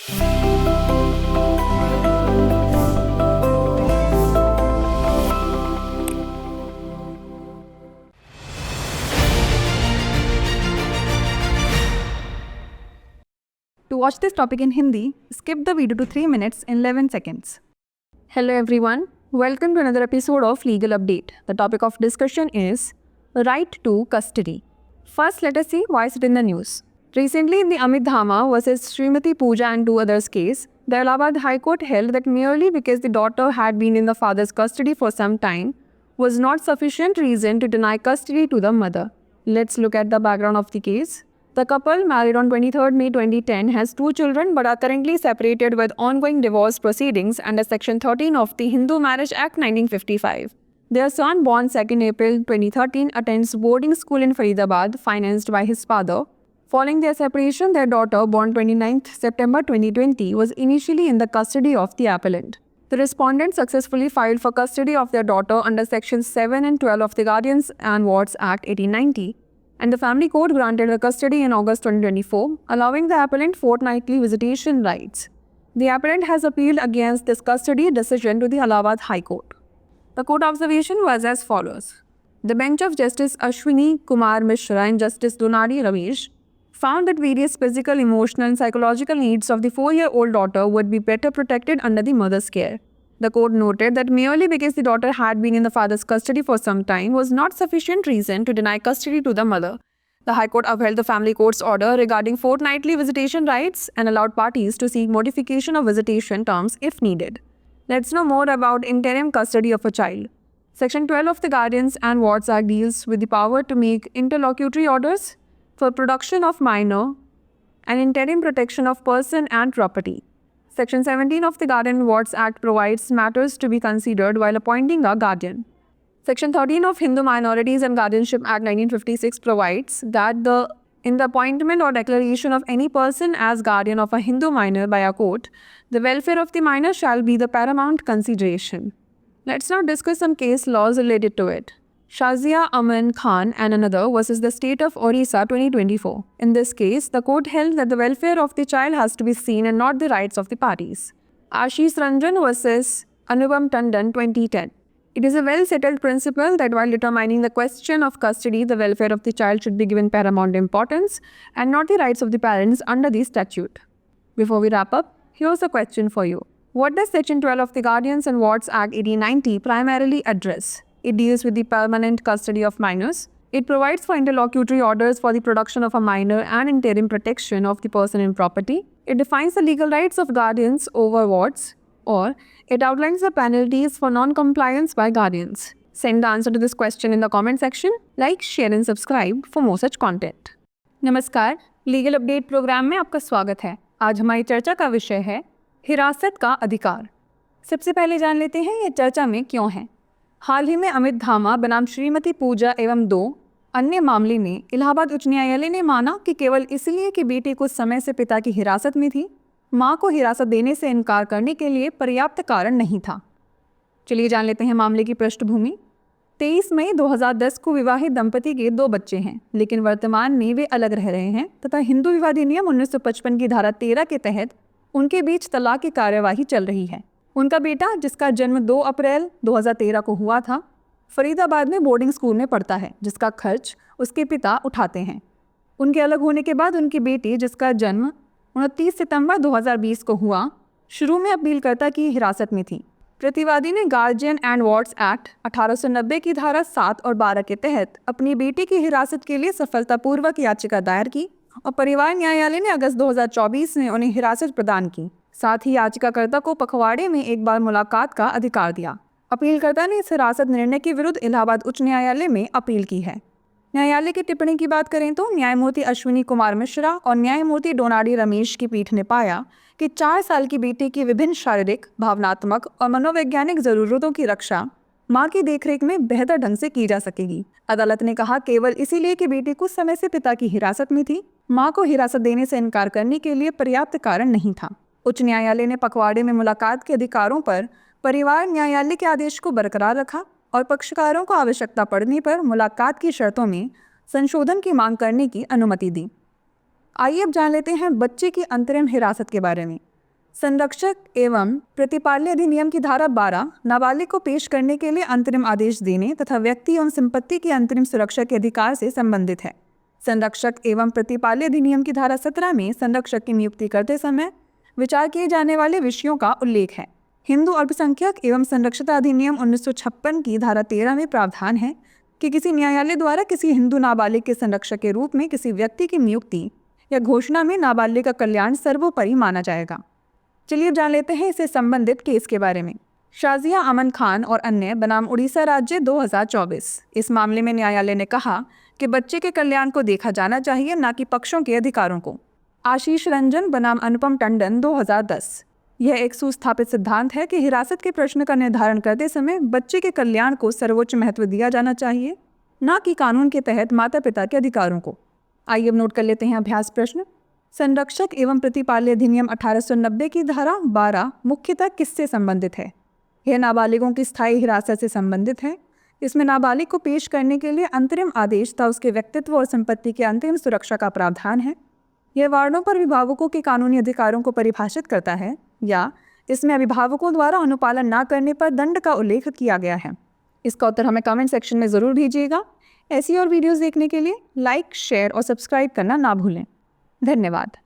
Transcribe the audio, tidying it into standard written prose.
To watch this topic in Hindi, skip the video to 3 minutes and 11 seconds. Hello everyone, welcome to another episode of Legal Update. The topic of discussion is right to custody. First, let us see why is it in the news. Recently, in the Amit Dhama versus Srimati Pooja and two others case, the Allahabad High Court held that merely because the daughter had been in the father's custody for some time was not sufficient reason to deny custody to the mother. Let's look at the background of the case. The couple, married on 23rd May 2010, has two children but are currently separated with ongoing divorce proceedings under Section 13 of the Hindu Marriage Act 1955. Their son, born 2nd April 2013, attends boarding school in Faridabad, financed by his father. Following their separation, their daughter, born 29th September 2020, was initially in the custody of the appellant. The respondent successfully filed for custody of their daughter under Sections 7 and 12 of the Guardians and Wards Act 1890. And the family court granted the custody in August 2024, allowing the appellant fortnightly visitation rights. The appellant has appealed against this custody decision to the Allahabad High Court. The court observation was as follows. The bench of Justice Ashwini Kumar Mishra and Justice Donadi Ramesh found that various physical, emotional and psychological needs of the 4-year-old daughter would be better protected under the mother's care. The court noted that merely because the daughter had been in the father's custody for some time was not sufficient reason to deny custody to the mother. The High Court upheld the family court's order regarding fortnightly visitation rights and allowed parties to seek modification of visitation terms if needed. Let's know more about interim custody of a child. Section 12 of the Guardians and Wards Act deals with the power to make interlocutory orders for production of minor and interim protection of person and property. Section 17 of the Guardian and Wards Act provides matters to be considered while appointing a guardian. Section 13 of Hindu Minorities and Guardianship Act 1956 provides that in the appointment or declaration of any person as guardian of a Hindu minor by a court, the welfare of the minor shall be the paramount consideration. Let's now discuss some case laws related to it. Shazia Aman Khan and another versus the state of Orissa 2024. In this case, the court held that the welfare of the child has to be seen and not the rights of the parties. Ashish Ranjan versus Anupam Tandon 2010. It is a well-settled principle that while determining the question of custody, the welfare of the child should be given paramount importance and not the rights of the parents under the statute. Before we wrap up, here's a question for you. What does Section 12 of the Guardians and Wards Act 1890 primarily address? It deals with the permanent custody of minors. It provides for interlocutory orders for the production of a minor and interim protection of the person and property. It defines the legal rights of guardians over wards, or it outlines the penalties for non-compliance by guardians. Send the answer to this question in the comment section. Like, share and subscribe for more such content. नमस्कार, legal update programme में आपका स्वागत है। आज हमारी चर्चा का विषय है हिरासत का अधिकार। सबसे पहले जान लेते हैं ये चर्चा में क्यों है। हाल ही में अमित धामा बनाम श्रीमती पूजा एवं 2 अन्य मामले में इलाहाबाद उच्च न्यायालय ने माना कि केवल इसलिए कि बेटी कुछ समय से पिता की हिरासत में थी, मां को हिरासत देने से इनकार करने के लिए पर्याप्त कारण नहीं था। चलिए जान लेते हैं मामले की पृष्ठभूमि। 23 मई 2010 को विवाहित दंपति के 2 बच्चे हैं, लेकिन वर्तमान में वे अलग रह रहे हैं तथा हिंदू विवाह अधिनियम 1955 की धारा 13 के तहत उनके बीच तलाक की कार्यवाही चल रही है। उनका बेटा, जिसका जन्म 2 अप्रैल 2013 को हुआ था, फरीदाबाद में बोर्डिंग स्कूल में पढ़ता है, जिसका खर्च उसके पिता उठाते हैं। उनके अलग होने के बाद उनकी बेटी, जिसका जन्म 29 सितंबर 2020 को हुआ, शुरू में अपीलकर्ता की हिरासत में थी। प्रतिवादी ने गार्जियन एंड वार्ड्स एक्ट 1890 की धारा 7 और 12 के तहत अपनी बेटी की हिरासत के लिए सफलतापूर्वक याचिका दायर की और परिवार न्यायालय ने अगस्त 2024 में उन्हें हिरासत प्रदान की। साथ ही याचिकाकर्ता को पखवाड़े में एक बार मुलाकात का अधिकार दिया। अपीलकर्ता ने इस हिरासत निर्णय के विरुद्ध इलाहाबाद उच्च न्यायालय में अपील की है। न्यायालय की टिप्पणी की बात करें तो न्यायमूर्ति अश्विनी कुमार मिश्रा और न्यायमूर्ति डोनाडी रमेश की पीठ ने पाया कि 4 साल की बेटी की विभिन्न शारीरिक, भावनात्मक और मनोवैज्ञानिक जरूरतों की रक्षा मां की देखरेख में बेहतर ढंग से की जा सकेगी। अदालत ने कहा, केवल इसीलिए कि बेटी कुछ समय से पिता की हिरासत में थी, मां को हिरासत देने से इनकार करने के लिए पर्याप्त कारण नहीं था। उच्च न्यायालय ने पखवाड़े में मुलाकात के अधिकारों पर परिवार न्यायालय के आदेश को बरकरार रखा और पक्षकारों को आवश्यकता पड़ने पर मुलाकात की शर्तों में संशोधन की मांग करने की अनुमति दी। आइए अब जान लेते हैं बच्चे की अंतरिम हिरासत के बारे में। संरक्षक एवं प्रतिपाल्य अधिनियम की धारा 12 नाबालिग को पेश करने के लिए अंतरिम आदेश देने तथा व्यक्ति एवं संपत्ति की अंतरिम सुरक्षा के अधिकार से संबंधित है। संरक्षक एवं प्रतिपाल्य अधिनियम की धारा 17 में संरक्षक की नियुक्ति करते समय विचार किए जाने वाले विषयों का उल्लेख है। हिंदू अल्पसंख्यक एवं संरक्षता अधिनियम 1956 की धारा 13 में प्रावधान है कि किसी न्यायालय द्वारा किसी हिंदू नाबालिग के संरक्षक के रूप में किसी व्यक्ति की नियुक्ति या घोषणा में नाबालिग का कल्याण सर्वोपरि माना जाएगा। चलिए जान लेते हैं इससे संबंधित केस के बारे में। शाजिया अमन खान और अन्य बनाम उड़ीसा राज्य 2024। इस मामले में न्यायालय ने कहा कि बच्चे के कल्याण को देखा जाना चाहिए, न कि पक्षों के अधिकारों को। आशीष रंजन बनाम अनुपम टंडन 2010। यह एक सुस्थापित सिद्धांत है कि हिरासत के प्रश्न का निर्धारण करते समय बच्चे के कल्याण को सर्वोच्च महत्व दिया जाना चाहिए, न कि कानून के तहत माता पिता के अधिकारों को। आइए अब नोट कर लेते हैं अभ्यास प्रश्न। संरक्षक एवं प्रतिपाल्य अधिनियम 1890 की धारा 12 मुख्यतः किससे संबंधित है? यह नाबालिगों की स्थायी हिरासत से संबंधित है। इसमें नाबालिग को पेश करने के लिए अंतरिम आदेश तथा उसके व्यक्तित्व और संपत्ति की अंतरिम सुरक्षा का प्रावधान है। यह वार्डों पर अभिभावकों के कानूनी अधिकारों को परिभाषित करता है या इसमें अभिभावकों द्वारा अनुपालन न करने पर दंड का उल्लेख किया गया है। इसका उत्तर हमें कमेंट सेक्शन में ज़रूर दीजिएगा। ऐसी और वीडियोज़ देखने के लिए लाइक, शेयर और सब्सक्राइब करना ना भूलें। धन्यवाद।